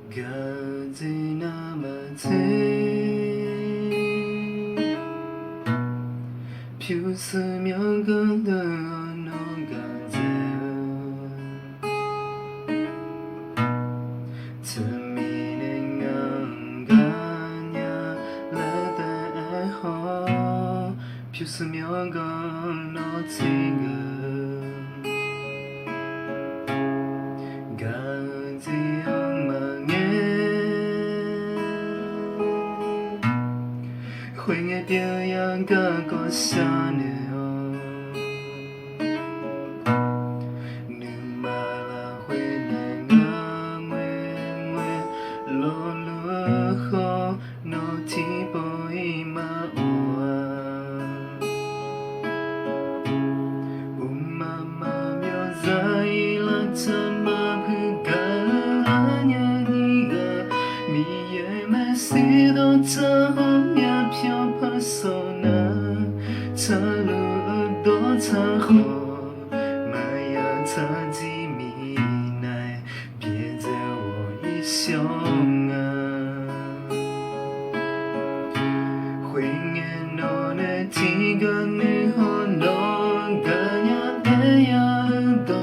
가지나마지 피웃으며 건너가세 termining anganya ledeho 피웃으며 건너지금 가지 엉망에 huy에 뼈야 가고 사네요 눈말아 huy에 나무에 로루호 노티보이 마오아 umama며 자일라타마 Sido tahomya pyo persona Talu do taho Maya taji mi nai Bie de wo yi xiong Hui nge no ne ti ga nu ho no Ga nya e ya do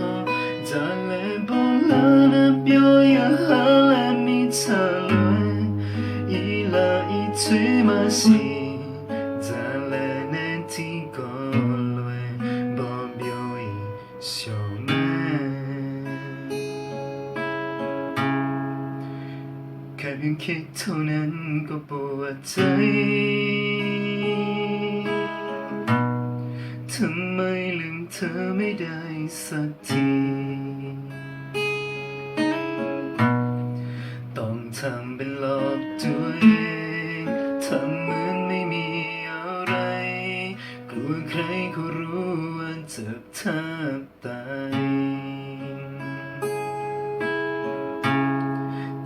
Da le bo la na pyo ya ha le mi ta最嘛是在来年天高来保表伊小妹，แค่เพียงคิดเท่านั้นก็ปวดใจทำไมลืมเธอไม่ได้สักทีต้องทำเป็นหลอกตัวเองทำเหมือนไม่มีอะไรกลัวใครเขารู้ว่าเจ็บแทบตาย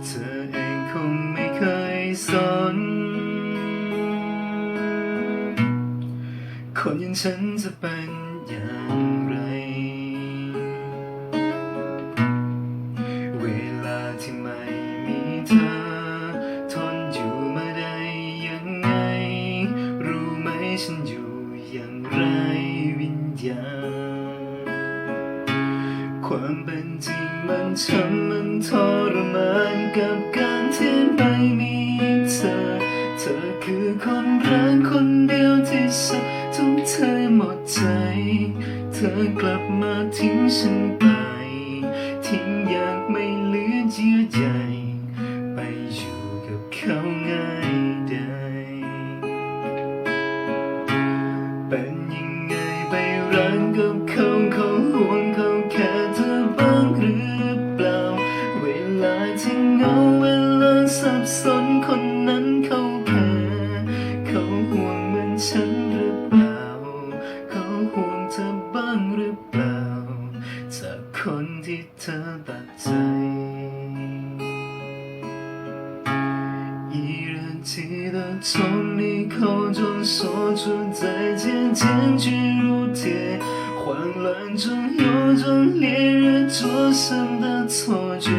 เธอเองคงไม่เคยสนคนอย่างฉันจะเป็นอย่างไรเวลาที่ไม่มีเธอฉันอยู่อย่างไรวิญญาณความเป็นจริงมันช้ำมันทรมานกับการที่ไม่มีเธอเธอคือคนรักคนเดียวที่ฉันทุ่มเทหมดใจเธอกลับมาทิ้งฉันไปทิ้งอย่างไม่เหลือเยื่อใยไปอยู่กับเขาง่ายได้เป็นยังไงไปรักกับเขาเขาห่วงเขาแค่เธอบ้างหรือเปล่าเวลาที่เหงาเวลาสับสนคนนั้นเขาแค่เขาห่วงเหมือนฉันหรือเปล่าเขาห่วงเธอบ้างหรือเปล่าจากคนที่เธอตัดใจ依然记得从你口中说出再见，坚决如铁，慌乱中有种烈日灼身的错觉，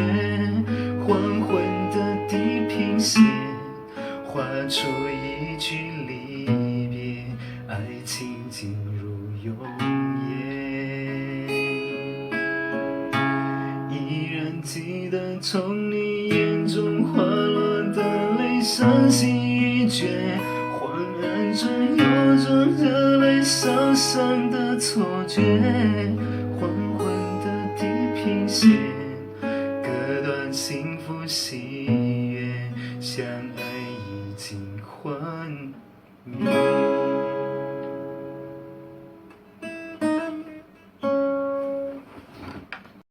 黄昏的地平线画出一句离别，爱情进入永夜。依然记得从你眼中滑落的泪伤心欲绝，昏暗中有种热泪烧伤的错觉，黄昏的地平线割断幸福喜悦，相爱已经幻灭。